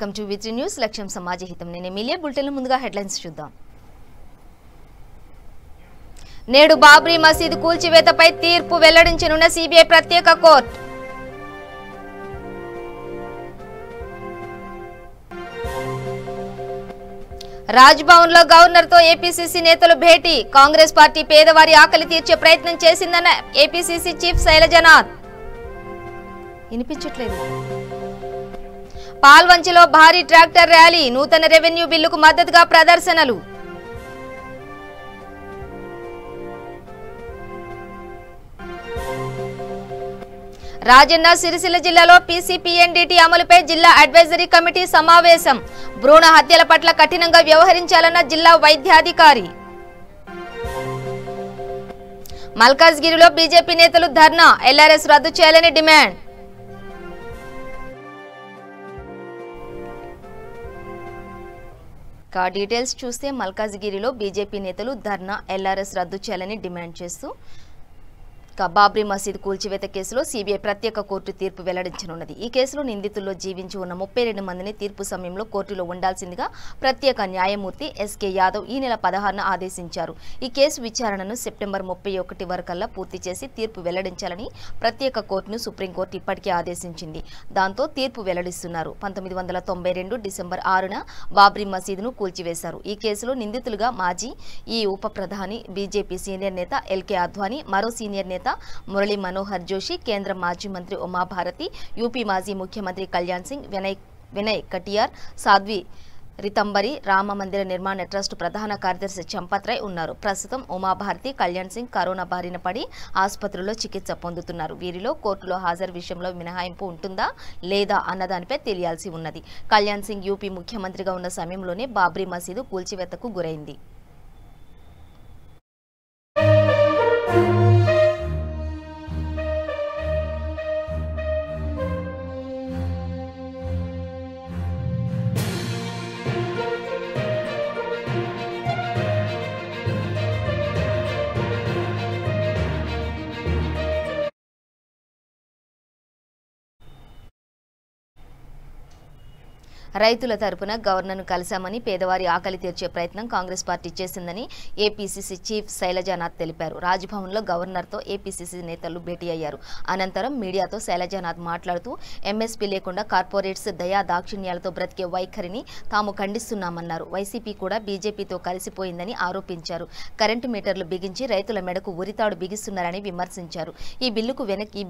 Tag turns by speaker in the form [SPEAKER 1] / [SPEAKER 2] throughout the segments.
[SPEAKER 1] Welcome to విత్రి news లక్ష్యం సమాజ హితం నేను ఎమ్మెల్యే బులెటిన్ ముందుగా హెడ్లైన్స్ చూద్దాం నేడు బాబ్రీ మసీదు కూల్చివేతపై తీర్పు వెల్లడించనున్న సిబిఐ ప్రత్యేక కోర్టు రాజ్భవన్ లో గవర్నర్ తో ఏపీసీసీ నేతలు భేటీ కాంగ్రెస్ పార్టీ పేదవారి ఆకలి తీర్చే ప్రయత్నం చేసిందన్న ఏపీసీసీ చీఫ్ శైలజనాథ్ వినిపించట్లేదు పాల్వంచిలో భారీ ట్రాక్టర్ ర్యాలీ నూతన రెవెన్యూ బిల్లుకు మద్దతుగా ప్రదర్శనలు రాజన్న సిరిసిల్ల జిల్లాలో పీసీపీఎన్డీటీ అమలుపై జిల్లా అడ్వైజరీ కమిటీ సమావేశం భ్రూణ హత్యల పట్ల కఠినంగా వ్యవహరించాలన్న జిల్లా వైద్యాధికారి మల్కాజ్గిరిలో బీజేపీ నేతలు ధర్నా ఎల్ఆర్ఎస్ రద్దు చేయాలని డిమాండ్ డీటెయిల్స్ చూస్తే మల్కాజ్గిరిలో బీజేపీ నేతలు ధర్నా ఎల్ఆర్ఎస్ రద్దు చేయాలని డిమాండ్ చేస్తూ బాబ్రీ మసీద్ కూల్చివేత కేసులో సిబిఐ ప్రత్యేక కోర్టు తీర్పు వెల్లడించనున్నది ఈ కేసులో నిందితుల్లో జీవించి ఉన్న 32 మందిని తీర్పు సమయంలో కోర్టులో ఉండాల్సిందిగా ప్రత్యేక న్యాయమూర్తి ఎస్కే యాదవ్ ఈ నెల 16న ఆదేశించారు ఈ కేసు విచారణను సెప్టెంబర్ 31 వరకల్లా పూర్తి చేసి తీర్పు వెల్లడించాలని ప్రత్యేక కోర్టును సుప్రీంకోర్టు ఇప్పటికే ఆదేశించింది దాంతో తీర్పు వెల్లడిస్తున్నారు 1992 డిసెంబర్ 6న బాబ్రీ మసీదును కూల్చివేశారు ఈ కేసులో నిందితులుగా మాజీ ఉప ప్రధాని బీజేపీ సీనియర్ నేత ఎల్కే అద్వానీ మరో సీనియర్ నేత మురళీ మనోహర్ జోషి కేంద్ర మాజీ మంత్రి ఉమాభారతి యూపీ మాజీ ముఖ్యమంత్రి కళ్యాణ్ సింగ్ వినయ్ కటియార్ సాధ్వి రితంబరి రామ మందిర నిర్మాణ ట్రస్ట్ ప్రధాన కార్యదర్శి చంపత్రాయ్ ఉన్నారు ప్రస్తుతం ఉమాభారతి కళ్యాణ్ సింగ్ కరోనా బారిన పడి ఆసుపత్రిలో చికిత్స పొందుతున్నారు వీరిలో కోర్టులో హాజరు విషయంలో మినహాయింపు ఉంటుందా లేదా అన్నదానిపై తెలియాల్సి ఉన్నది కళ్యాణ్ సింగ్ యూపీ ముఖ్యమంత్రిగా ఉన్న సమయంలోనే బాబ్రీ మసీదు కూల్చివేతకు గురైంది రైతుల తరపున గవర్నర్ను కలిశామని పేదవారి ఆకలి తీర్చే ప్రయత్నం కాంగ్రెస్ పార్టీ చేసిందని ఏపీసీసీ చీఫ్ శైలజానాథ్ తెలిపారు రాజ్భవన్లో గవర్నర్తో ఏపీసీసీ నేతలు భేటీ అయ్యారు అనంతరం మీడియాతో శైలజానాథ్ మాట్లాడుతూ ఎంఎస్పీ లేకుండా కార్పొరేట్స్ దయా దాక్షిణ్యాలతో బ్రతికే వైఖరిని తాము ఖండిస్తున్నామన్నారు వైసీపీ కూడా బీజేపీతో కలిసిపోయిందని ఆరోపించారు కరెంటు మీటర్లు బిగించి రైతుల మెడకు ఉరితాడు బిగిస్తున్నారని విమర్శించారు ఈ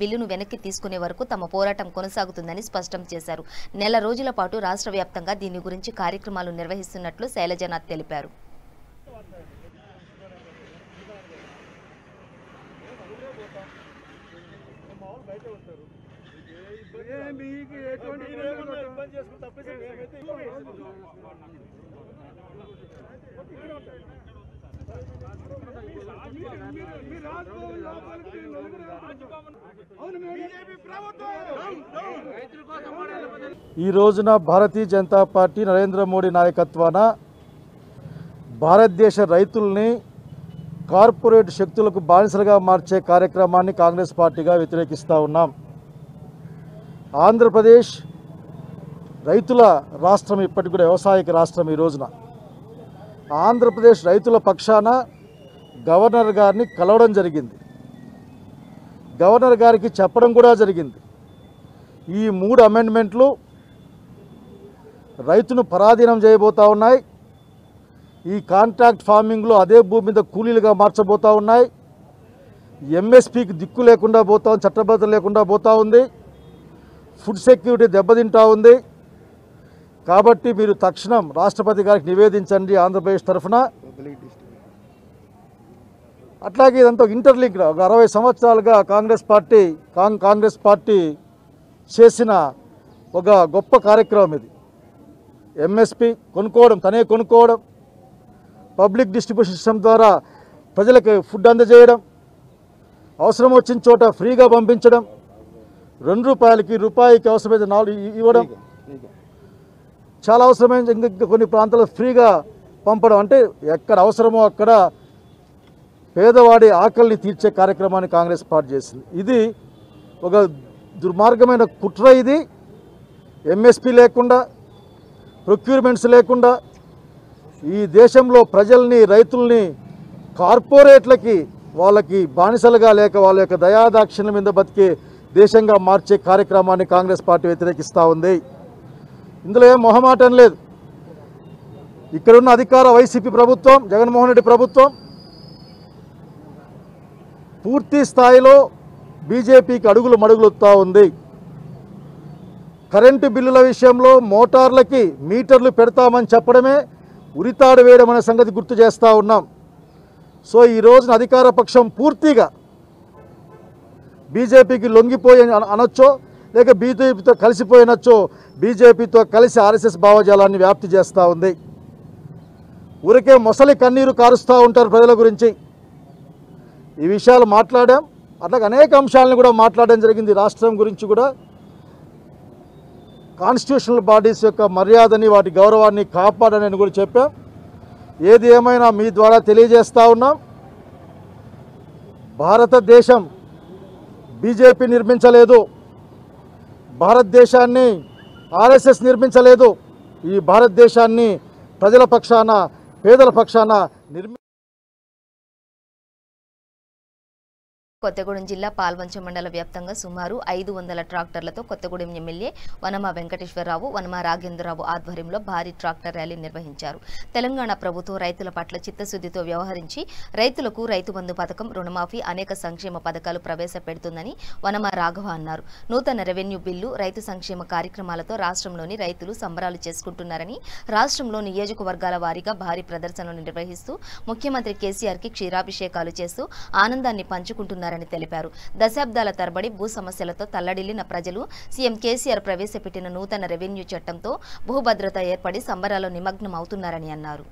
[SPEAKER 1] బిల్లును వెనక్కి తీసుకునే వరకు తమ పోరాటం కొనసాగుతుందని స్పష్టం చేశారు నెల రోజుల పాటు రాష్ట్ర వ్యాప్తంగా దీని గురించి కార్యక్రమాలు నిర్వహిస్తున్నట్లు శైలజనాథ్ తెలిపారు
[SPEAKER 2] ఈ రోజున భారతీయ జనతా పార్టీ నరేంద్ర మోడీ నాయకత్వాన భారతదేశ రైతుల్ని కార్పొరేట్ శక్తులకు బానిసలుగా మార్చే కార్యక్రమాన్ని కాంగ్రెస్ పార్టీగా వ్యతిరేకిస్తూ ఉన్నాం ఆంధ్రప్రదేశ్ రైతుల రాష్ట్రం ఇప్పటికి కూడా వ్యవసాయక రాష్ట్రం ఈ రోజున ఆంధ్రప్రదేశ్ రైతుల పక్షాన గవర్నర్ గారిని కలవడం జరిగింది గవర్నర్ గారికి చెప్పడం కూడా జరిగింది ఈ 3 అమెండ్మెంట్లు రైతును పరాధీనం చేయబోతూ ఉన్నాయి ఈ కాంట్రాక్ట్ ఫార్మింగ్లో అదే భూమి మీద కూలీలుగా మార్చబోతూ ఉన్నాయి ఎంఎస్పీకి దిక్కు లేకుండా పోతా చట్టబద్ధత లేకుండా పోతూ ఉంది ఫుడ్ సెక్యూరిటీ దెబ్బతింటూ ఉంది కాబట్టి మీరు తక్షణం రాష్ట్రపతి గారికి నివేదించండి ఆంధ్రప్రదేశ్ తరఫున అట్లాగే ఇదంతా ఇంటర్లింక్ ఒక 60 సంవత్సరాలుగా కాంగ్రెస్ పార్టీ చేసిన ఒక గొప్ప కార్యక్రమం ఇది ఎంఎస్పీ తనే కొనుక్కోవడం పబ్లిక్ డిస్ట్రిబ్యూషన్ సిస్టమ్ ద్వారా ప్రజలకు ఫుడ్ అందజేయడం అవసరం వచ్చిన చోట ఫ్రీగా పంపించడం ₹2కి రూపాయికి అవసరమైతే 4 ఇవ్వడం చాలా అవసరమైన ఇంకా కొన్ని ప్రాంతాల్లో ఫ్రీగా పంపడం అంటే ఎక్కడ అవసరమో అక్కడ పేదవాడి ఆకలిని తీర్చే కార్యక్రమాన్ని కాంగ్రెస్ పార్టీ చేసింది ఇది ఒక దుర్మార్గమైన కుట్ర ఇది ఎంఎస్పీ లేకుండా ప్రొక్యూర్మెంట్స్ లేకుండా ఈ దేశంలో ప్రజల్ని, రైతుల్ని కార్పొరేట్లకి, వాళ్ళకి బానిసలుగా లేక వాళ్ళ యొక్క దయాదాక్షిణ్యం మీద బతికే దేశంగా మార్చే కార్యక్రమాన్ని కాంగ్రెస్ పార్టీ వ్యతిరేకిస్తూ ఉంది. ఇందులో ఏం మొహమాటం లేదు. ఇక్కడున్న అధికార వైసీపీ ప్రభుత్వం, జగన్మోహన్ రెడ్డి ప్రభుత్వం పూర్తి స్థాయిలో బీజేపీకి అడుగులు మడుగులుతూ ఉంది. కరెంటు బిల్లుల విషయంలో మోటార్లకి మీటర్లు పెడతామని చెప్పడమే ఉరితాడు వేయడం అనే సంగతి గుర్తు చేస్తూ ఉన్నాం. సో ఈ రోజున అధికార పక్షం పూర్తిగా బీజేపీకి లొంగిపోయి అనొచ్చో, లేక బీజేపీతో కలిసిపోయినచ్చో, బీజేపీతో కలిసి ఆర్ఎస్ఎస్ భావజాలాన్ని వ్యాప్తి చేస్తూ ఉంది. ఊరికే మొసలి కన్నీరు కారుస్తూ ఉంటారు ప్రజల గురించి. ఈ విషయాలు మాట్లాడాం. అట్లాగే అనేక అంశాలను కూడా మాట్లాడడం జరిగింది. రాష్ట్రం గురించి కూడా, కాన్స్టిట్యూషనల్ బాడీస్ యొక్క మర్యాదని, వాటి గౌరవాన్ని కాపాడని కూడా చెప్పాం. ఏది ఏమైనా మీ ద్వారా తెలియజేస్తూ ఉన్నాం, భారతదేశం బీజేపీ నిర్మించలేదు, భారతదేశాన్ని ఆర్ఎస్ఎస్ నిర్మించలేదు. ఈ భారతదేశాన్ని ప్రజల పక్షాన, పేదల పక్షాన
[SPEAKER 1] కొత్తగూడెం జిల్లా పాల్వంచ మండల వ్యాప్తంగా సుమారు 500 ట్రాక్టర్లతో కొత్తగూడెం ఎమ్మెల్యే వనమ వెంకటేశ్వరరావు, వనమ రాఘేంద్రరావు ఆధ్వర్యంలో భారీ ట్రాక్టర్ ర్యాలీ నిర్వహించారు. తెలంగాణ ప్రభుత్వం రైతుల పట్ల చిత్తశుద్ధితో వ్యవహరించి రైతులకు రైతు బంధు పథకం, రుణమాఫీ, అనేక సంక్షేమ పథకాలు ప్రవేశపెడుతుందని వనమ రాఘవ అన్నారు. నూతన రెవెన్యూ బిల్లు, రైతు సంక్షేమ కార్యక్రమాలతో రాష్ట్రంలోని రైతులు సంబరాలు చేసుకుంటున్నారని, రాష్ట్రంలో నియోజకవర్గాల వారీగా భారీ ప్రదర్శనలు నిర్వహిస్తూ ముఖ్యమంత్రి కేసీఆర్ కి క్షీరాభిషేకాలు చేస్తూ ఆనందాన్ని పంచుకుంటున్నారు తెలిపారు. దశాబ్దాల తరబడి భూ సమస్యలతో తల్లడిల్లిన ప్రజలు సీఎం కేసీఆర్ ప్రవేశపెట్టిన నూతన రెవెన్యూ చట్టంతో భూభద్రత ఏర్పడి సంబరాల్లో నిమగ్నం అవుతున్నారని అన్నారు.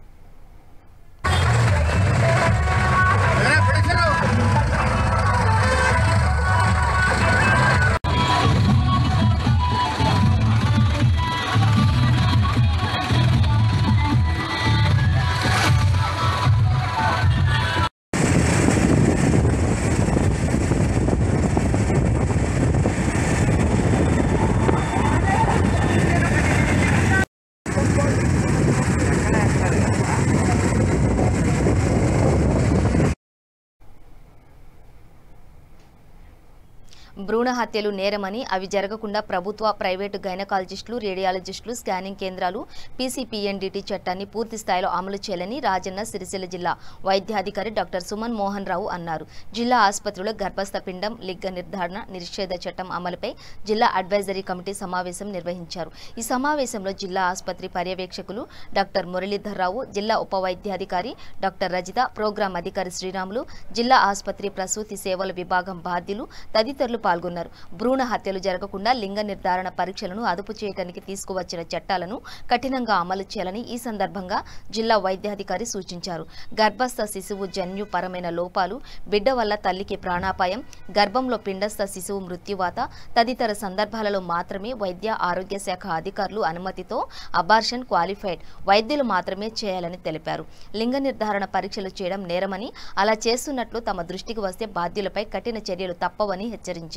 [SPEAKER 1] భ్రూణ హత్యలు నేరమని, అవి జరగకుండా ప్రభుత్వ, ప్రైవేటు గైనకాలజిస్టులు, రేడియాలజిస్టులు, స్కానింగ్ కేంద్రాలు పీసీపీఎన్డీటీ చట్టాన్ని పూర్తి స్థాయిలో అమలు చేయాలని రాజన్న సిరిసిల్ల జిల్లా వైద్యాధికారి డాక్టర్ సుమన్ మోహన్ రావు అన్నారు. జిల్లా ఆసుపత్రిలో గర్భస్థ పిండం లింగ నిర్ధారణ నిషేధ చట్టం అమలుపై జిల్లా అడ్వైజరీ కమిటీ సమావేశం నిర్వహించారు. ఈ సమావేశంలో జిల్లా ఆసుపత్రి పర్యవేక్షకులు డాక్టర్ మురళీధర్రావు, జిల్లా ఉప వైద్యాధికారి డాక్టర్ రజిత, ప్రోగ్రాం అధికారి శ్రీరాములు, జిల్లా ఆసుపత్రి ప్రసూతి సేవల విభాగం బాధ్యులు తదితరులు పాల్గొన్నారు. భ్రూణ హత్యలు జరగకుండా లింగ నిర్ధారణ పరీక్షలను అదుపు చేయడానికి తీసుకువచ్చిన చట్టాలను కఠినంగా అమలు చేయాలని ఈ సందర్భంగా జిల్లా వైద్యాధికారి సూచించారు. గర్భస్థ శిశువు జన్యుపరమైన లోపాలు, బిడ్డ వల్ల తల్లికి ప్రాణాపాయం, గర్భంలో పిండస్థ శిశువు మృత్యువాత తదితర సందర్భాలలో మాత్రమే వైద్య ఆరోగ్య శాఖ అధికారులు అనుమతితో అబార్షన్ క్వాలిఫైడ్ వైద్యులు మాత్రమే చేయాలని తెలిపారు. లింగ నిర్ధారణ పరీక్షలు చేయడం నేరమని, అలా చేస్తున్నట్లు తమ దృష్టికి వస్తే బాధ్యులపై కఠిన చర్యలు తప్పవని హెచ్చరించారు.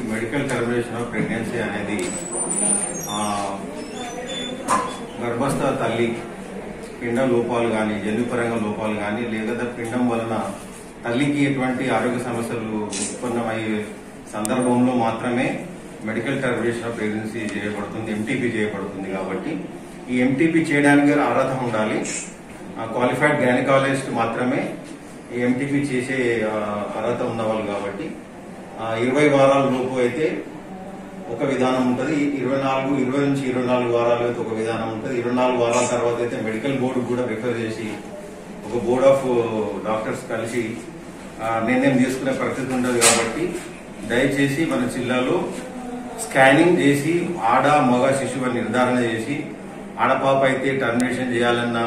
[SPEAKER 3] మెడికల్ టర్మినేషన్ ఆఫ్ ప్రెగ్నెన్సీ అనేది గర్భస్థ తల్లి పిండం లోపాలు కానీ, జన్యుపరంగా లోపాలు కానీ, లేదా పిండం వలన తల్లికి ఎటువంటి ఆరోగ్య సమస్యలు ఉత్పన్నమయ్యే సందర్భంలో మాత్రమే మెడికల్ టర్మినేషన్ ఆఫ్ ప్రెగ్నెన్సీ చేయబడుతుంది, ఎంటీపీ చేయబడుతుంది. కాబట్టి ఈ ఎంటీపీ చేయడానికి అర్హత ఉండాలి. క్వాలిఫైడ్ గైనకాలజిస్ట్ మాత్రమే ఈ ఎంటీపీ చేసే అర్హత ఉన్నవాళ్ళు. కాబట్టి 20 వారాల లోపు అయితే ఒక విధానం ఉంటుంది, 20 నుంచి 24 వారాలు అయితే ఒక విధానం ఉంటుంది. 24 వారాల తర్వాత అయితే మెడికల్ బోర్డు కూడా రిఫర్ చేసి ఒక బోర్డ్ ఆఫ్ డాక్టర్స్ కలిసి నిర్ణయం తీసుకునే పరిస్థితి ఉండదు. కాబట్టి దయచేసి మన జిల్లాలో స్కానింగ్ చేసి ఆడ మగ శిశువు నిర్ధారణ చేసి ఆడపాప అయితే టర్మినేషన్ చేయాలన్న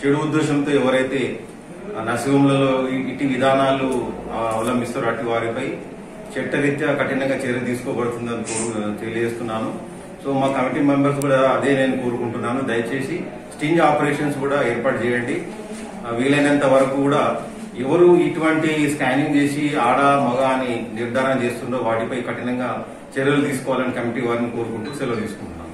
[SPEAKER 3] చెడు ఉద్దేశంతో ఎవరైతే నర్సింహంలలో ఇటు విధానాలు అవలంబిస్తారో అటు వారిపై చట్టరీత్యా కఠినంగా చర్య తీసుకోబడుతుందని తెలియజేస్తున్నాను. సో మా కమిటీ మెంబర్స్ కూడా అదే నేను కోరుకుంటున్నాను. దయచేసి స్టింజ్ ఆపరేషన్స్ కూడా ఏర్పాటు చేయండి. వీలైనంత వరకు కూడా ఎవరు ఇటువంటి స్కానింగ్ చేసి ఆడ మగ అని నిర్ధారణ చేస్తుండో వాటిపై కఠినంగా చర్యలు తీసుకోవాలని కమిటీ వారిని కోరుకుంటూ సెలవు తీసుకుంటున్నాను.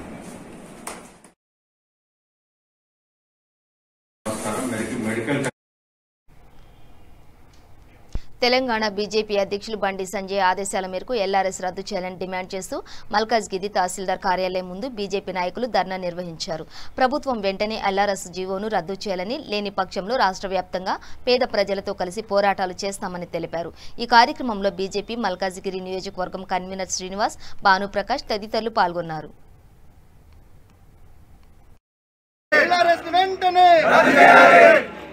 [SPEAKER 1] తెలంగాణ బీజేపీ అధ్యక్షులు బండి సంజయ్ ఆదేశాల మేరకు ఎల్ఆర్ఎస్ రద్దు చేయాలని డిమాండ్ చేస్తూ మల్కాజ్గిరి తహసీల్దార్ కార్యాలయం ముందు బీజేపీ నాయకులు ధర్నా నిర్వహించారు. ప్రభుత్వం వెంటనే ఎల్ఆర్ఎస్ జీవోను రద్దు చేయాలని, లేని పక్షంలో రాష్ట్ర వ్యాప్తంగా పేద ప్రజలతో కలిసి పోరాటాలు చేస్తామని తెలిపారు. ఈ కార్యక్రమంలో బీజేపీ మల్కాజ్గిరి నియోజకవర్గం కన్వీనర్ శ్రీనివాస్, భానుప్రకాష్ తదితరులు పాల్గొన్నారు.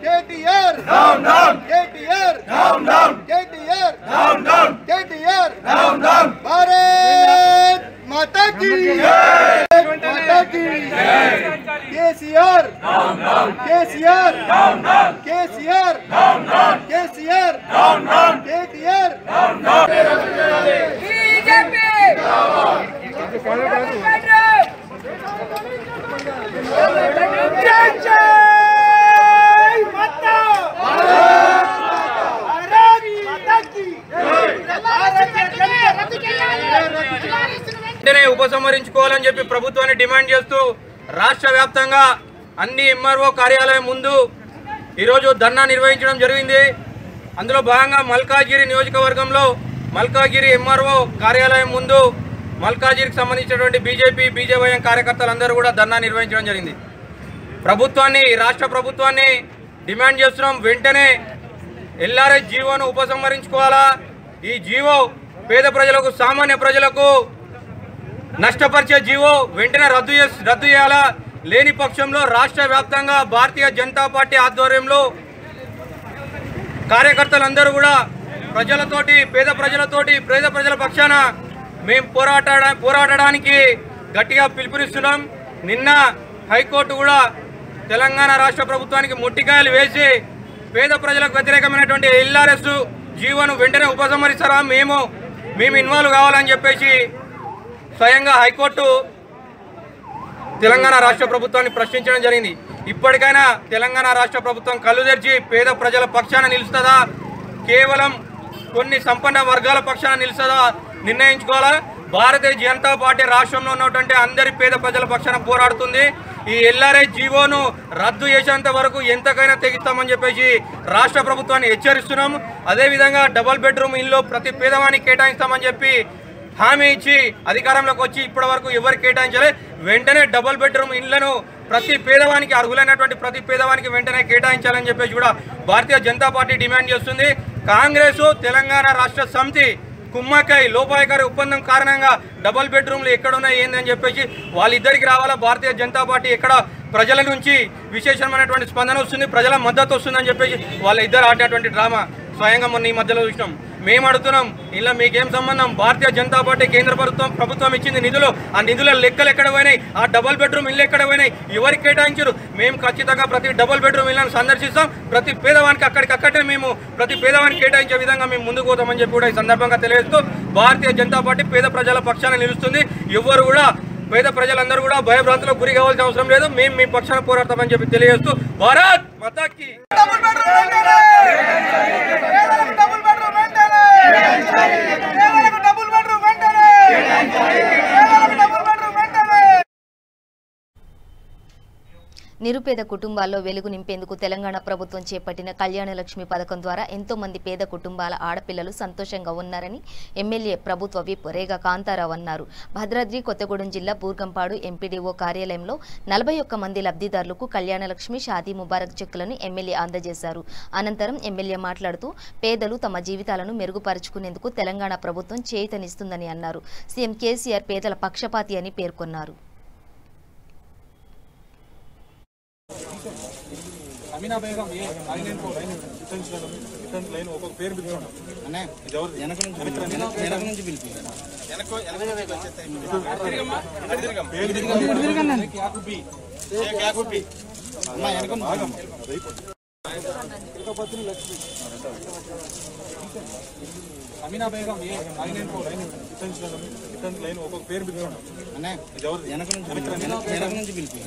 [SPEAKER 4] KTR down down KTR down down KTR down down KTR down down Bharat Mata ki jai Mata ki jai KCR down down KCR down down KCR down down KCR down down KTR down down BJP
[SPEAKER 5] ఉపసంహరించుకోవాలని చెప్పి ప్రభుత్వాన్ని demand చేస్తూ రాష్ట్ర వ్యాప్తంగా అన్ని MRO కార్యాలయం ముందు ఈరోజు ధర్నా నిర్వహించడం జరిగింది. అందులో భాగంగా మల్కాజ్గిరి నియోజకవర్గంలో మల్కాజ్గిరి ఎంఆర్ఓ కార్యాలయం ముందు మల్కాజ్గిరికి సంబంధించినటువంటి బీజేవైఎం కార్యకర్తలందరూ కూడా ధర్నా నిర్వహించడం జరిగింది. ప్రభుత్వాన్ని, రాష్ట్ర ప్రభుత్వాన్ని డిమాండ్ చేస్తున్నాం, వెంటనే ఎల్ఆర్ఎస్ జీవోను ఉపసంహరించుకోవాలా. ఈ జీవో పేద ప్రజలకు, సామాన్య ప్రజలకు నష్టపరిచే జీవో వెంటనే రద్దు చేయాలా. లేని పక్షంలో రాష్ట్ర వ్యాప్తంగా భారతీయ జనతా పార్టీ ఆధ్వర్యంలో కార్యకర్తలందరూ కూడా ప్రజలతోటి, పేద ప్రజల పక్షాన మేము పోరాడడానికి గట్టిగా పిలుపునిస్తున్నాం. నిన్న హైకోర్టు కూడా తెలంగాణ రాష్ట్ర ప్రభుత్వానికి మొట్టికాయలు వేసి పేద ప్రజలకు వ్యతిరేకమైనటువంటి ఎల్ఆర్ఎస్ జీవోను వెంటనే ఉపసంహరిస్తారా, మేము ఇన్వాల్వ్ కావాలని చెప్పేసి స్వయంగా హైకోర్టు తెలంగాణ రాష్ట్ర ప్రభుత్వాన్ని ప్రశ్నించడం జరిగింది. ఇప్పటికైనా తెలంగాణ రాష్ట్ర ప్రభుత్వం కళ్ళు తెరిచి పేద ప్రజల పక్షాన నిలుస్తుందా, కేవలం కొన్ని సంపన్న వర్గాల పక్షాన నిలుస్తుందా నిర్ణయించుకోవాలా. భారతీయ జనతా పార్టీ రాష్ట్రంలో ఉన్నటువంటి అందరి పేద ప్రజల పక్షాన పోరాడుతుంది. ఈ ఎల్ఆర్ఎస్ జీవోను రద్దు చేసేంత వరకు ఎంతకైనా తెగిస్తామని చెప్పేసి రాష్ట్ర ప్రభుత్వాన్ని హెచ్చరిస్తున్నాం. అదేవిధంగా డబుల్ బెడ్రూమ్ ఇల్లు ప్రతి పేదవానికి కేటాయిస్తామని చెప్పి హామీ ఇచ్చి అధికారంలోకి వచ్చి ఇప్పటి వరకు ఎవరికి కేటాయించలే. వెంటనే డబుల్ బెడ్రూమ్ ఇళ్లను ప్రతి పేదవానికి, అర్హులైనటువంటి ప్రతి పేదవానికి వెంటనే కేటాయించాలని చెప్పేసి కూడా భారతీయ జనతా పార్టీ డిమాండ్ చేస్తుంది. కాంగ్రెస్, తెలంగాణ రాష్ట్ర సమితి కుమ్మక్కై లోపాయకారి ఒప్పందం కారణంగా డబుల్ బెడ్రూమ్లు ఎక్కడున్నాయి ఏందని చెప్పేసి వాళ్ళిద్దరికి రావాలా. భారతీయ జనతా పార్టీ ఎక్కడ ప్రజల నుంచి విశేషమైనటువంటి స్పందన వస్తుంది, ప్రజల మద్దతు వస్తుందని చెప్పేసి వాళ్ళ ఇద్దరు ఆడినటువంటి డ్రామా స్వయంగా మొన్న ఈ మధ్యలో చూసినాం. మేము అడుగుతున్నాం, ఇలా మీకేం సంబంధం? భారతీయ జనతా పార్టీ కేంద్ర ప్రభుత్వం ఇచ్చింది నిధులు, ఆ నిధుల లెక్కలు ఎక్కడ పోయినాయి? ఆ డబుల్ బెడ్రూమ్ ఇల్లు ఎక్కడ పోయినాయి? ఎవరికి కేటాయించారు? మేము ఖచ్చితంగా ప్రతి డబుల్ బెడ్రూమ్ ఇళ్లను సందర్శిస్తాం. ప్రతి పేదవానికి అక్కడికక్కడే మేము ప్రతి పేదవానికి కేటాయించే విధంగా మేము ముందుకు పోతామని చెప్పి కూడా ఈ సందర్భంగా తెలియజేస్తూ భారతీయ జనతా పార్టీ పేద ప్రజల పక్షాన నిలుస్తుంది. ఎవరు కూడా, పేద ప్రజలందరూ కూడా భయభ్రాంతులకు గురి కావాల్సిన అవసరం లేదు. మేము మీ పక్షాన పోరాడతామని చెప్పి తెలియజేస్తూ భారత్ మాతాకి
[SPEAKER 1] నిరుపేద కుటుంబాల్లో వెలుగు నింపేందుకు తెలంగాణ ప్రభుత్వం చేపట్టిన కళ్యాణ లక్ష్మి పథకం ద్వారా ఎంతో మంది పేద కుటుంబాల ఆడపిల్లలు సంతోషంగా ఉన్నారని ఎమ్మెల్యే ప్రభుత్వ విప్ రేగా కాంతారావు అన్నారు. భద్రాద్రి కొత్తగూడెం జిల్లా బూర్గంపాడు ఎంపీడీఓ కార్యాలయంలో 41 మంది లబ్ధిదారులకు కళ్యాణ లక్ష్మి, షాదీ ముబారక్ చెక్కులను ఎమ్మెల్యే అందజేశారు. అనంతరం ఎమ్మెల్యే మాట్లాడుతూ పేదలు తమ జీవితాలను మెరుగుపరుచుకునేందుకు తెలంగాణ ప్రభుత్వం చేయూతనిస్తుందని అన్నారు. సీఎం కేసీఆర్ పేదల పక్షపాతి అని పేర్కొన్నారు.
[SPEAKER 6] అమీనా బేగం ఏ ఐలైన్ కో లైన్ రిటర్న్ లైన్ ఒక పేరు పిలుచుకోండి అనే ఇది ఎవరు వెనక నుంచి పిలిపి వెనక వచ్చేస్తాయి యాకుబి అమ్మా వెనక భాగం పత్ని లక్ష్మి అమీనా బేగం ఏ ఐలైన్ కో లైన్ రిటర్న్ లైన్ ఒక పేరు పిలుచుకోండి అనే ఇది ఎవరు వెనక నుంచి పిలిపి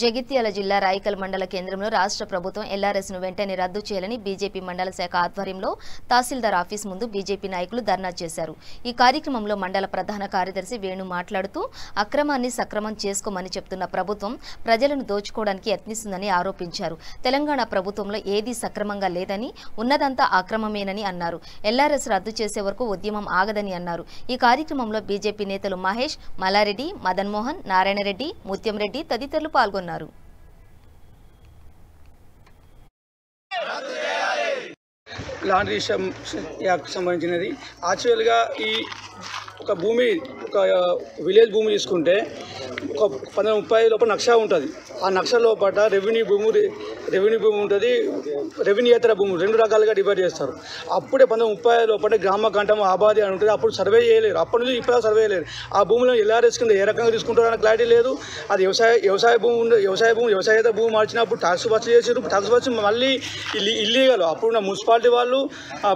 [SPEAKER 1] జగిత్యాల జిల్లా రాయికల్ మండల కేంద్రంలో రాష్ట్ర ప్రభుత్వం ఎల్ఆర్ఎస్ను వెంటనే రద్దు చేయాలని బీజేపీ మండల శాఖ ఆధ్వర్యంలో తహసీల్దార్ ఆఫీస్ ముందు బీజేపీ నాయకులు ధర్నా చేశారు. ఈ కార్యక్రమంలో మండల ప్రధాన కార్యదర్శి వేణు మాట్లాడుతూ అక్రమాన్ని సక్రమం చేసుకోమని చెప్తున్న ప్రభుత్వం ప్రజలను దోచుకోవడానికి యత్నిస్తుందని ఆరోపించారు. తెలంగాణ ప్రభుత్వంలో ఏదీ సక్రమంగా లేదని, ఉన్నదంతా అక్రమమేనని అన్నారు. ఎల్ఆర్ఎస్ రద్దు చేసే వరకు ఉద్యమం ఆగదని అన్నారు. ఈ కార్యక్రమంలో బీజేపీ నేతలు మహేష్, మల్లారెడ్డి, మదన్ మోహన్, నారాయణరెడ్డి, ముత్యంరెడ్డి తదితరులు పాల్గొన్నారు.
[SPEAKER 7] లాండ్రీ యాక్ట్ సంబంధించినది. యాక్చువల్గా ఈ ఒక భూమి, ఒక విలేజ్ భూమి తీసుకుంటే ఒక 30 లోపల నక్ష ఉంటుంది. ఆ నక్ష లోపల రెవెన్యూ భూమి ఉంటుంది, రెవెన్యూయేతర భూములు 2 రకాలుగా డివైడ్ చేస్తారు. అప్పుడే 30 లోపల గ్రామ కంఠం ఆబాది అని ఉంటుంది. అప్పుడు సర్వే చేయలేరు, అప్పటి నుంచి ఇప్పుడు సర్వే చేయలేరు. ఆ భూములను ఎల్ఆర్ఎస్ కింద ఏ రకంగా తీసుకుంటారని క్లారిటీ లేదు. అది వ్యవసాయ భూమి వ్యవసాయేతర భూమి మార్చినప్పుడు ట్యాక్స్ వసూలు చేసారు. ట్యాక్స్ వసూలు మళ్ళీ ఇల్లీగల్. అప్పుడు మున్సిపాలిటీ వాళ్ళు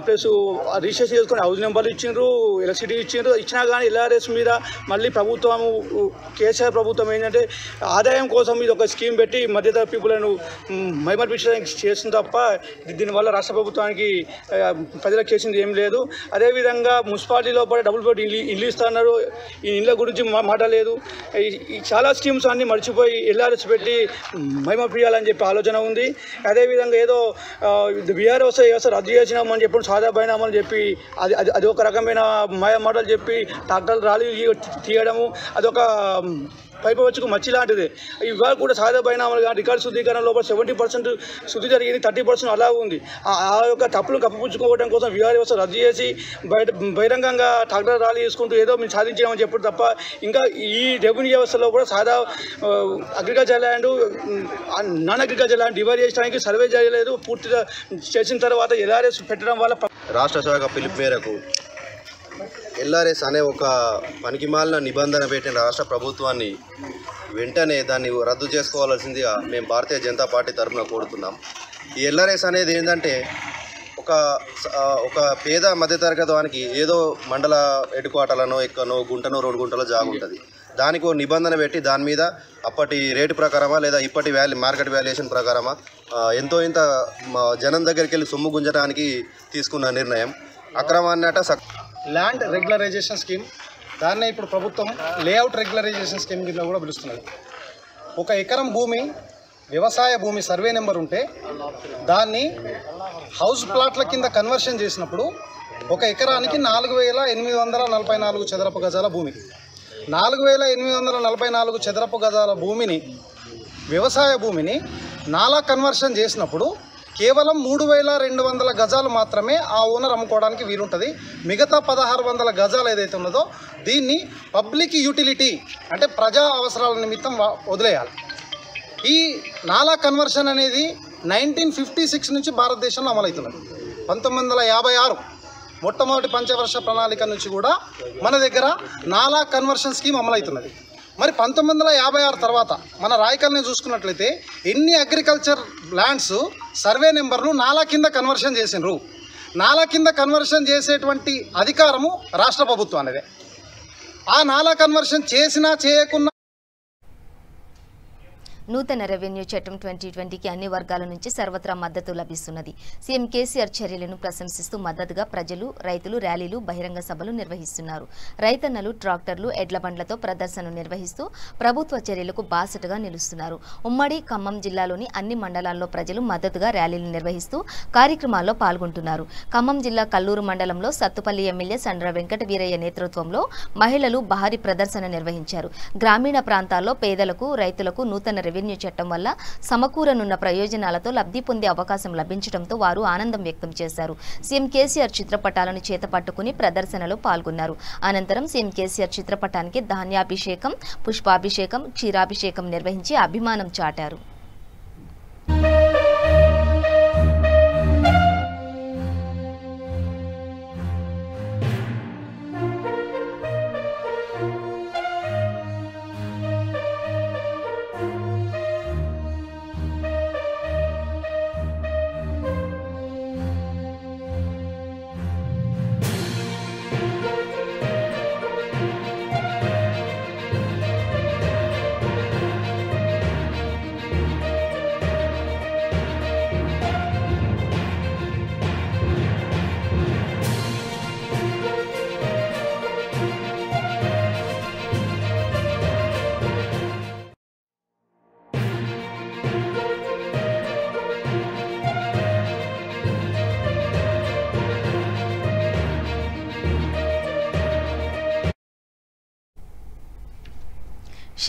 [SPEAKER 7] ప్లస్ రిజిస్ట్రేషన్ చేసుకుని హౌస్ నెంబర్లు ఇచ్చిండ్రు, ఎలక్ట్రిసిటీ ఇచ్చిండ్రు. ఇచ్చినా కానీ ఎల్ఆర్ఎస్ మీద మళ్ళీ ప్రభుత్వం, కేసీఆర్ ప్రభుత్వం ఏంటంటే ఆదాయం కోసం ఇది ఒక స్కీమ్ పెట్టి మధ్యతరగతి పీపుల్ను మైమర్పించడానికి చేస్తుంది తప్ప దీనివల్ల రాష్ట్ర ప్రభుత్వానికి ప్రజలకు చేసింది ఏం లేదు. అదేవిధంగా మున్సిపాలిటీ లోపల డబుల్ బెడ్ ఇల్లు ఇస్తున్నారు. ఈ ఇళ్ళ గురించి మాట్లాడలేదు. చాలా స్కీమ్స్ అన్నీ మర్చిపోయి ఎల్ఆర్ఎస్ పెట్టి మైమర్పియాలని చెప్పి ఆలోచన ఉంది. అదేవిధంగా ఏదో బీఆర్ వ్యవస్థ రద్దు చేసినామని చెప్పి సాదా బైనామని చెప్పి అది ఒక రకమైన మాయ మాటలు చెప్పి ట్రాక్టర్లు ర్యాలీ తీయడము అదొక పైపు వచ్చుకు మచ్చి లాంటిది. ఇవాళ కూడా సాదా బైనామాలు కానీ రికార్డు శుద్ధీకరణ లోపల 70% శుద్ధి జరిగింది, 30% అలా ఉంది. ఆ యొక్క తప్పులు కప్పిపుచ్చుకోవడం కోసం విహార వ్యవస్థ రద్దు చేసి బహిరంగంగా ట్రాక్టర్ ర్యాలీ చేసుకుంటూ ఏదో మేము సాధించామని చెప్పడం తప్ప ఇంకా ఈ రెవెన్యూ వ్యవస్థలో కూడా సాదా agriculture land, non agriculture land divide చేయడానికి సర్వే చేయలేదు. పూర్తిగా చేసిన తర్వాత ఎల్ఆర్ఎస్ పెట్టడం వల్ల
[SPEAKER 8] రాష్ట్ర శాఖ పిలుపు మేరకు ఎల్ఆర్ఎస్ అనే ఒక పనికిమాలిన నిబంధన పెట్టిన రాష్ట్ర ప్రభుత్వాన్ని వెంటనే దాన్ని రద్దు చేసుకోవాల్సిందిగా మేము భారతీయ జనతా పార్టీ తరఫున కోరుతున్నాం. ఈ ఎల్ఆర్ఎస్ అనేది ఏంటంటే ఒక పేద మధ్యతరగతి వానికి ఏదో మండల హెడ్ క్వార్టర్లనో ఎక్కనో గుంటనో 2 గుంటలో జాగు ఉంటుంది. దానికి ఒక నిబంధన పెట్టి దాని మీద అప్పటి రేటు ప్రకారమా లేదా ఇప్పటి మార్కెట్ వాల్యుయేషన్ ప్రకారమా ఎంతో ఇంత జనం దగ్గరికి వెళ్ళి సొమ్ము గుంజడానికి తీసుకున్న నిర్ణయం. అక్రమాన్నట
[SPEAKER 9] ల్యాండ్ రెగ్యులరైజేషన్ స్కీమ్, దాన్నే ఇప్పుడు ప్రభుత్వం లేఅవుట్ రెగ్యులరైజేషన్ స్కీమ్ కింద కూడా పిలుస్తున్నది. 1 ఎకరం భూమి వ్యవసాయ భూమి సర్వే నెంబర్ ఉంటే దాన్ని హౌస్ ప్లాట్ల కింద కన్వర్షన్ చేసినప్పుడు 1 ఎకరానికి 4844 చదరపు గజాల భూమి. 4844 చదరపు గజాల భూమిని, వ్యవసాయ భూమిని నాలా కన్వర్షన్ చేసినప్పుడు కేవలం 3200 గజాలు మాత్రమే ఆ ఓనర్ అమ్ముకోవడానికి వీలుంటుంది. మిగతా 1600 గజాలు ఏదైతే ఉన్నదో దీన్ని పబ్లిక్ యూటిలిటీ అంటే ప్రజా అవసరాల నిమిత్తం వదిలేయాలి. ఈ నాలా కన్వర్షన్ అనేది 1956 నుంచి భారతదేశంలో అమలవుతున్నది. 1956 మొట్టమొదటి పంచవర్ష ప్రణాళిక నుంచి కూడా మన దగ్గర నాలా కన్వర్షన్ స్కీమ్ అమలవుతున్నది. మరి 1956 తర్వాత మన రాయకల్ని చూసుకున్నట్లయితే ఎన్ని అగ్రికల్చర్ ల్యాండ్స్ సర్వే నెంబర్ను నాలా కింద కన్వర్షన్ చేసినారు. నాలా కింద కన్వర్షన్ చేసేటువంటి అధికారము రాష్ట్ర ప్రభుత్వానిదే. ఆ నాలా కన్వర్షన్ చేసినా చేయకున్నా
[SPEAKER 1] నూతన రెవెన్యూ చట్టం 2020కి అన్ని వర్గాల నుంచి సర్వత్రా మద్దతు లభిస్తున్నది. సీఎం కేసీఆర్ చర్యలను ప్రశంసిస్తూ మద్దతుగా ప్రజలు, రైతులు ర్యాలీలు, బహిరంగ సభలు నిర్వహిస్తున్నారు. రైతన్నలు ట్రాక్టర్లు, ఎడ్ల బండ్లతో ప్రదర్శనలు నిర్వహిస్తూ ప్రభుత్వ చర్యలకు బాసటగా నిలుస్తున్నారు. ఉమ్మడి ఖమ్మం జిల్లాలోని అన్ని మండలాల్లో ప్రజలు మద్దతుగా ర్యాలీలు నిర్వహిస్తూ కార్యక్రమాల్లో పాల్గొంటున్నారు. ఖమ్మం జిల్లా కల్లూరు మండలంలో సత్తుపల్లి ఎమ్మెల్యే సండ్ర వెంకట వీరయ్య నేతృత్వంలో మహిళలు భారీ ప్రదర్శన నిర్వహించారు. గ్రామీణ ప్రాంతాల్లో పేదలకు, రైతులకు నూతన రెవెన్యూ చట్టం వల్ల సమకూరనున్న ప్రయోజనాలతో లబ్ధి పొందే అవకాశం లభించడంతో వారు ఆనందం వ్యక్తం చేశారు. సీఎం కేసీఆర్ చిత్రపటాలను చేతపట్టుకుని ప్రదర్శనలో పాల్గొన్నారు. అనంతరం సీఎం కేసీఆర్ చిత్రపటానికి ధాన్యాభిషేకం, పుష్పాభిషేకం, క్షీరాభిషేకం నిర్వహించి అభిమానం చాటారు.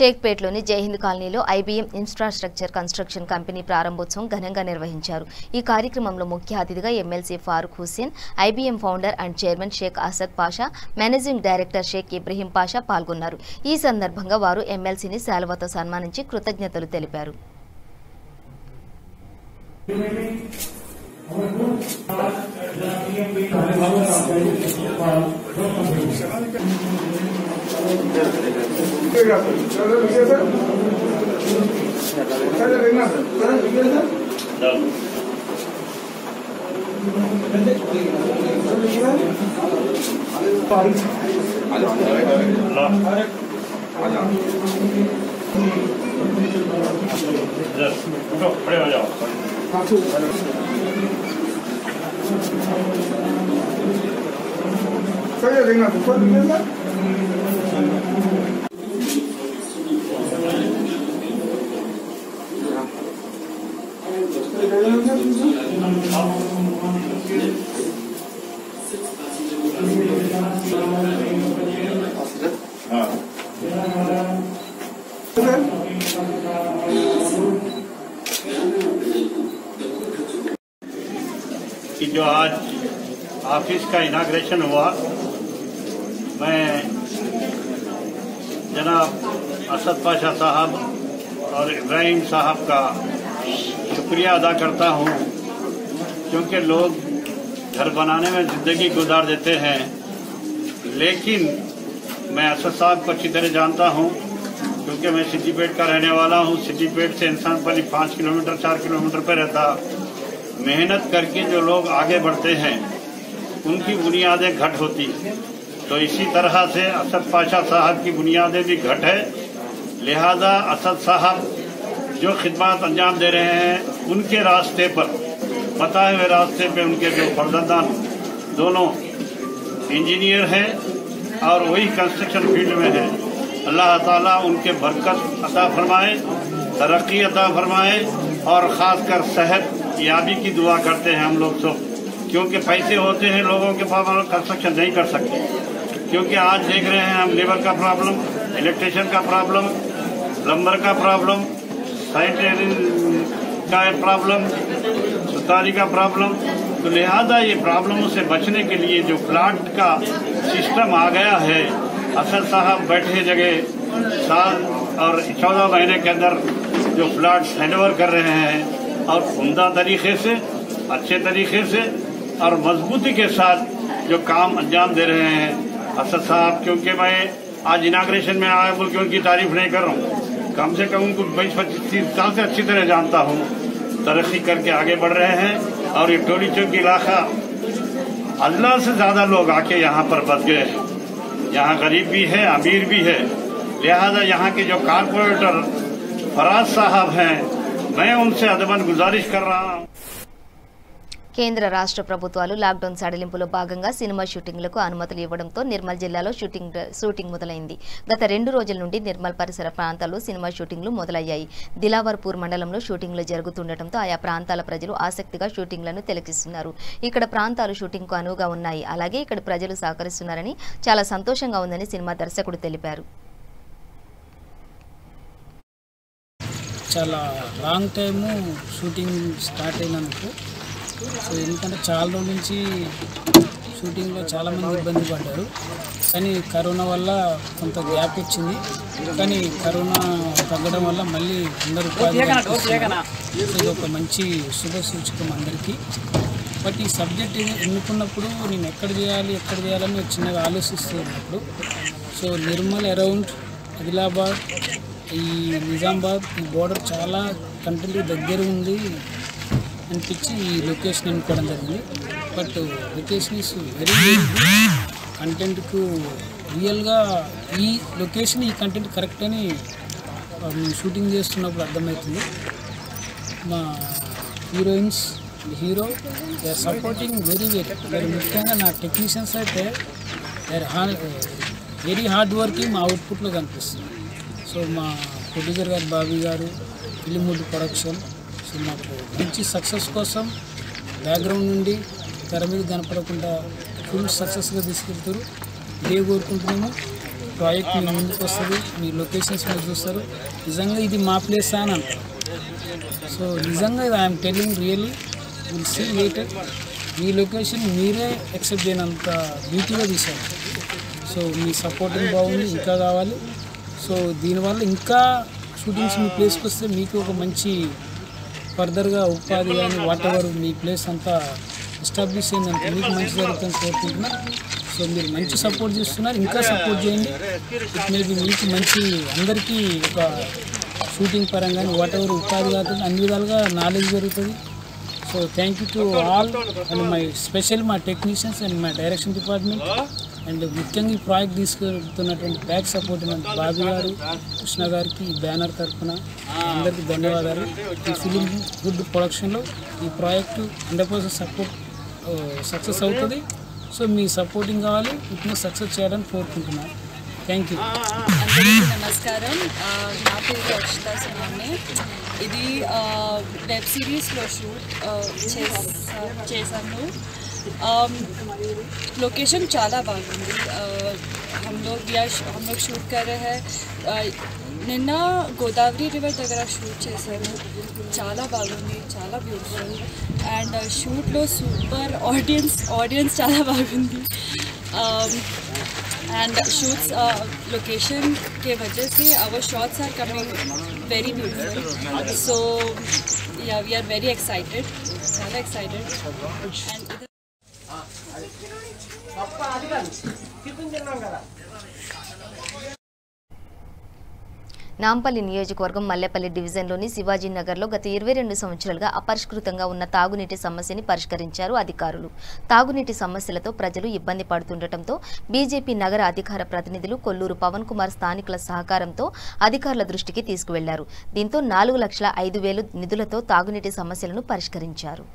[SPEAKER 1] షేక్పేట్లోని జైహింద్ కాలనీలో ఐబీఎం ఇన్ఫ్రాస్ట్రక్చర్ కన్స్ట్రక్షన్ కంపెనీ ప్రారంభోత్సవం ఘనంగా నిర్వహించారు. ఈ కార్యక్రమంలో ముఖ్య అతిథిగా MLC Farooq Hussain, IBM founder and chairman Sheikh Asad Pasha, managing director Sheikh Ibrahim Pasha పాల్గొన్నారు. ఈ సందర్భంగా వారు ఎమ్మెల్సీని శాలువాతో సన్మానించి కృతజ్ఞతలు తెలిపారు.
[SPEAKER 10] कि जो आज ऑफिस का इनाग्रेशन हुआ, मैं जनाब असद पाशा साहब और इब्राहिम साहब का शुक्रिया अदा करता हूँ, क्योंकि लोग घर बनाने में ज़िंदगी गुजार देते हैं, लेकिन मैं असद साहब को अच्छी तरह जानता हूँ, क्योंकि मैं सिद्दीपेट का रहने वाला हूँ। सिद्दीपेट से इंसानपल्ली 5 किलोमीटर 4 किलोमीटर पर रहता। मेहनत करके जो लोग आगे बढ़ते हैं उनकी बुनियादें घट होती, तो इसी तरह से असद पाशा साहब की बुनियादें भी घट है। लिहाजा असद साहब जो खिदमत अंजाम दे रहे हैं उनके रास्ते पर, बताए हुए रास्ते पे उनके जो फर्जंदान दोनों इंजीनियर हैं और वही कंस्ट्रक्शन फील्ड में हैं। अल्लाह ताला उनके बरकत अता फरमाए, तरक्की अता फरमाए और ख़ासकर सेहत याबी की दुआ करते हैं हम लोग सब, क्योंकि पैसे होते हैं लोगों के पास, कंस्ट्रक्शन नहीं कर सकते। क्योंकि आज देख रहे हैं हम लेबर का प्रॉब्लम, इलेक्ट्रिशियन का प्रॉब्लम, प्लम्बर का प्रॉब्लम, सैनिटरी का प्रॉब्लम, सुतारी का प्रॉब्लम। तो लिहाजा ये प्रॉब्लमों से बचने के लिए जो प्लाट का सिस्टम आ गया है, असद साहब बैठे जगह साल और 14 महीने के अंदर जो प्लाट हैंडओवर कर रहे हैं और उम्दा तरीके से, अच्छे तरीके से और मजबूती के साथ जो काम अंजाम दे रहे हैं असद साहब, क्योंकि मैं आज इनाग्रेशन में आया बोल के उनकी तारीफ नहीं कर रहा हूँ, कम से कम उनको 20-25 साल से अच्छी तरह जानता हूँ। तरक्की करके आगे बढ़ रहे हैं और ये टोली चौक इलाका अल्लाह से ज्यादा लोग आके यहाँ पर बस गए हैं। यहाँ गरीब भी है, अमीर भी है। लिहाजा यहाँ के जो कारपोरेटर फराज साहब हैं, मैं उनसे अदबन गुजारिश कर रहा हूँ।
[SPEAKER 1] కేంద్ర రాష్ట్ర ప్రభుత్వాలు లాక్డౌన్ సడలింపులో భాగంగా సినిమా షూటింగ్లకు అనుమతులు ఇవ్వడంతో నిర్మల్ జిల్లాలో షూటింగ్ మొదలైంది. గత 2 రోజుల నుండి నిర్మల్ పరిసర ప్రాంతాల్లో సినిమా షూటింగ్లు మొదలయ్యాయి. దిలావర్పూర్ మండలంలో షూటింగ్లు జరుగుతుండటంతో ఆయా ప్రాంతాల ప్రజలు ఆసక్తిగా షూటింగ్లను తిలకిస్తున్నారు. ఇక్కడ ప్రాంతాలు షూటింగ్కు అనువుగా ఉన్నాయి, అలాగే ఇక్కడ ప్రజలు సహకరిస్తున్నారని చాలా సంతోషంగా ఉందని సినిమా దర్శకుడు తెలిపారు.
[SPEAKER 11] చాలా లాంగ్ టైము షూటింగ్ స్టార్ట్ అయినందుకు, సో ఎందుకంటే చాలా రోజుల నుంచి షూటింగ్లో చాలామంది ఇబ్బంది పడ్డారు, కానీ కరోనా వల్ల కొంత గ్యాప్ ఇచ్చింది. కానీ కరోనా తగ్గడం వల్ల మళ్ళీ అందరూ ఉపాధి ఇది ఒక మంచి శుభ సూచకం అందరికీ. బట్ ఈ సబ్జెక్ట్ ఎన్నుకున్నప్పుడు నేను ఎక్కడ చేయాలని చిన్నగా ఆలోచిస్తున్నప్పుడు, సో నిర్మల్ అరౌండ్ ఆదిలాబాద్, ఈ నిజామాబాద్, ఈ బోర్డర్ చాలా కంట్రీకి దగ్గర ఉంది అనిపించి ఈ లొకేషన్ ఎన్నుకోవడం జరిగింది. బట్ లొకేషన్ ఈస్ వెరీ కంటెంట్కు రియల్గా ఈ లొకేషన్, ఈ కంటెంట్ కరెక్ట్ అని మేము షూటింగ్ చేస్తున్నప్పుడు అర్థమవుతుంది. మా heroines, hero they are supporting very ముఖ్యంగా నా టెక్నీషియన్స్ అయితే they are very hard working మా అవుట్పుట్లో కనిపిస్తుంది. సో మా ప్రొడ్యూసర్ గారు బాబీ గారు, ఫిలింవుడ్ ప్రొడక్షన్, సో మాకు మంచి సక్సెస్ కోసం బ్యాక్గ్రౌండ్ నుండి తెర మీద కనపడకుండా ఫుల్ సక్సెస్గా తీసుకెళ్తారు. ఇదే కోరుకుంటున్నాము. ప్రాజెక్ట్ మీ ముందుకు వస్తుంది, మీ లొకేషన్స్ మీరు చూస్తారు, నిజంగా ఇది మా ప్లేస్ అని అంటారు. సో నిజంగా ఇది I'm telling really will see later. మీ లొకేషన్ మీరే యాక్సెప్ట్ చేయనంత బ్యూటీగా తీశారు. సో మీ సపోర్టింగ్ బాగుంది, ఇంకా కావాలి. సో దీనివల్ల ఇంకా షూటింగ్స్ మీ ప్లేస్కి వస్తే మీకు ఒక మంచి ఫర్దర్గా ఉపాధి కానీ వాట్ ఎవర్ మీ ప్లేస్ అంతా ఎస్టాబ్లిష్ అయిందంటే మీకు మంచి జరుగుతుందని కోరుకుంటున్నా. సో మీరు మంచి సపోర్ట్ చేస్తున్నారు, ఇంకా సపోర్ట్ చేయండి. ఇట్ మే బి మీకు మంచి అందరికీ ఒక షూటింగ్ పరంగా వాట్ ఎవర్ ఉపాధి కాకుండా అన్ని విధాలుగా నాలెడ్జ్ జరుగుతుంది. So thank you to all and my special మా technicians and my direction department and ముఖ్యంగా ఈ ప్రాజెక్ట్ తీసుకెళ్తున్నటువంటి బ్యాక్ సపోర్ట్ బాబీ గారు, కృష్ణ గారికి ఈ బ్యానర్ తరఫున అందరికీ ధన్యవాదాలు. ఈ ఫిలిం గుడ్ ప్రొడక్షన్లో ఈ ప్రాజెక్టు 100% సక్సెస్ అవుతుంది. సో మీ సపోర్టింగ్ కావాలి, ఇట్లా సక్సెస్ చేయాలని కోరుకుంటున్నాను. Thank you.
[SPEAKER 12] అందరికీ నమస్కారం. నా పేరు అక్షితా సునామే. ఇది వెబ్ సిరీస్లో షూట్ చేశాను. लोकेशन చాలా బాగుంది. हम लोग शूट कर रहे हैं. నిన్న గోదావరి రివర్ దగ్గర షూట్ చేశాను. చాలా బాగుంది, చాలా బ్యూటిఫుల్. అండ్ షూట్లో సూపర్ ఆడియన్స్ చాలా బాగుంది. and shoots location के वजह से our shots are coming very beautiful. So yeah, we are very excited, చాలా excited.
[SPEAKER 1] నాంపల్లి నియోజకవర్గం మల్లెపల్లి డివిజన్లోని శివాజీనగర్లో గత 22 సంవత్సరాలుగా అపరిష్కృతంగా ఉన్న తాగునీటి సమస్యని పరిష్కరించారు అధికారులు. తాగునీటి సమస్యలతో ప్రజలు ఇబ్బంది పడుతుండటంతో బీజేపీ నగర అధికార ప్రతినిధులు కొల్లూరు పవన్ కుమార్ స్థానికుల సహకారంతో అధికారుల దృష్టికి తీసుకువెళ్లారు. దీంతో 4,05,000 నిధులతో తాగునీటి సమస్యలను పరిష్కరించారు.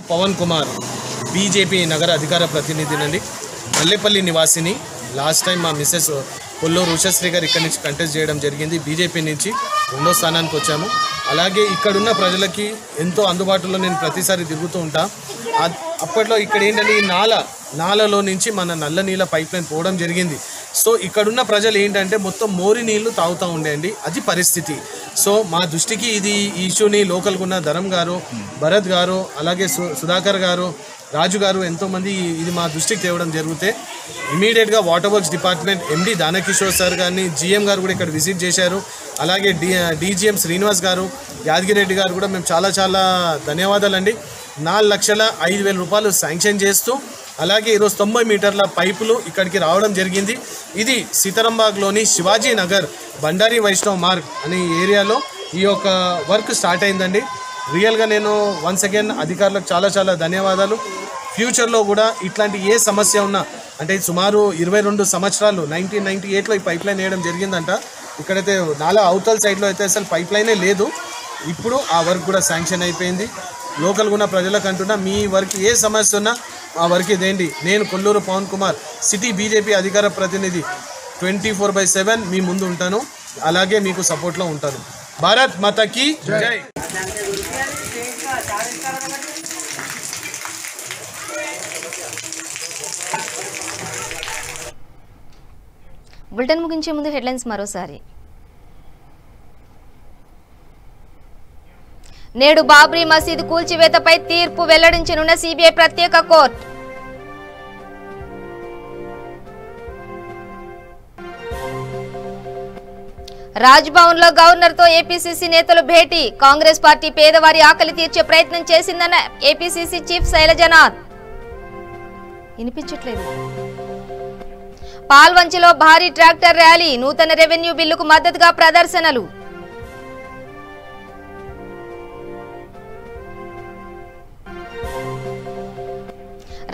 [SPEAKER 13] పవన్ కుమార్ బీజేపీ నగర అధికార ప్రతినిధినండి. మల్లెపల్లి నివాసిని. లాస్ట్ టైం మా మిస్సెస్ కొల్లూరు ఉషశ్రీ గారు ఇక్కడి నుంచి కంటెస్ట్ చేయడం జరిగింది. బీజేపీ నుంచి 2వ స్థానానికి వచ్చాము. అలాగే ఇక్కడున్న ప్రజలకి ఎంతో అందుబాటులో నేను ప్రతిసారి తిరుగుతూ ఉంటా. అప్పట్లో ఇక్కడ ఏంటంటే ఈ నాలలో నుంచి మన నల్ల నీళ్ళ పైప్ లైన్ పోవడం జరిగింది. సో ఇక్కడున్న ప్రజలు ఏంటంటే మొత్తం మోరి నీళ్లు తాగుతూ ఉండేయండి. అది పరిస్థితి. సో మా దృష్టికి ఇది ఈ ఇష్యూని లోకల్గా ఉన్న ధరం గారు, భరత్ గారు, అలాగే సుధాకర్ గారు, రాజు గారు ఎంతోమంది ఇది మా దృష్టికి తేవడం జరిగితే ఇమీడియట్గా వాటర్ వర్క్స్ డిపార్ట్మెంట్ ఎండి దానకిషోర్ సార్ గారిని, జీఎం గారు కూడా ఇక్కడ విజిట్ చేశారు. అలాగే డీజీఎం శ్రీనివాస్ గారు, యాదగిరెడ్డి గారు కూడా మేము చాలా చాలా ధన్యవాదాలండి. 4,05,000 రూపాయలు శాంక్షన్ చేస్తూ అలాగే ఈరోజు 90 మీటర్ల పైపులు ఇక్కడికి రావడం జరిగింది. ఇది సీతారాంబాగ్లోని శివాజీ నగర్ బండారి వైష్ణవ్ మార్గ్ అనే ఏరియాలో ఈ యొక్క వర్క్ స్టార్ట్ అయిందండి. రియల్గా నేను వన్స్ అగైన్ అధికారులకు చాలా చాలా ధన్యవాదాలు. ఫ్యూచర్లో కూడా ఇట్లాంటి ఏ సమస్య ఉన్నా అంటే సుమారు 22 సంవత్సరాలు 1998లో ఈ పైప్ లైన్ వేయడం జరిగిందంట. ఇక్కడైతే నాలా అవతల సైడ్లో అయితే అసలు పైప్ లైనే లేదు. ఇప్పుడు ఆ వర్క్ కూడా శాంక్షన్ అయిపోయింది. లోకల్గా ఉన్న ప్రజలకు అంటున్నా, మీ వర్క్ ఏ సమస్య ఉన్నా ఆ వర్క్ ఇదేంటి. నేను కొల్లూరు పవన్ కుమార్ సిటీ బీజేపీ అధికార ప్రతినిధి 24/7 మీ ముందు ఉంటాను. అలాగే మీకు సపోర్ట్లో ఉంటాను. భారత్ మాతాకి జై.
[SPEAKER 1] బులెటిన్ ముగించే ముందు హెడ్లైన్స్ మరోసారి. నేడు బాబ్రీ మసీదు కూల్చివేతపై తీర్పు వెల్లడించనున్న సిబిఐ ప్రత్యేక కోర్టు. రాజ్భవన్ లో గవర్నర్ తో ఏపీసీసీ నేతలు భేటీ. కాంగ్రెస్ పార్టీ పేదవారి ఆకలి తీర్చే ప్రయత్నం చేసిందన్న ఏపీసీసీ చీఫ్ శైలజనాథ్. వినిపించట్లేదు. పాల్వంచలో భారీ ట్రాక్టర్ ర్యాలీ. నూతన రెవెన్యూ బిల్లుకు మద్దతుగా ప్రదర్శనలు.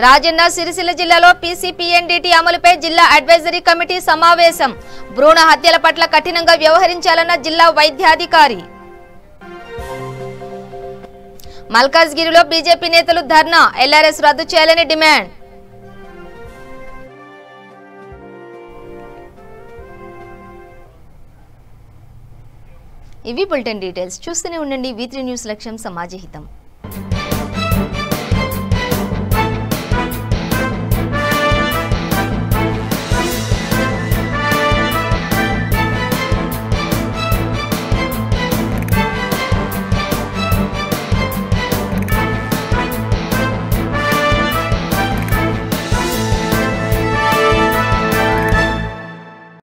[SPEAKER 1] రాజన్న సిరిసిల్ల జిల్లాలో పీసీపీఎన్డీటీ అమలుపై జిల్లా అడ్వైజరీ కమిటీ సమావేశం. భ్రూణ హత్యల పట్ల కఠినంగా వ్యవహరించాలన్న జిల్లా వైద్యాధికారి. మల్కాజ్గిరిలో బీజేపీ నేతలు ధర్నా, ఎల్ఆర్ఎస్ రద్దు చేయాలని డిమాండ్. ఇవి బులెటిన్ డీటెయిల్స్. చూస్తూనే ఉండండి V3 న్యూస్, లక్ష్యం సమాజ హితం.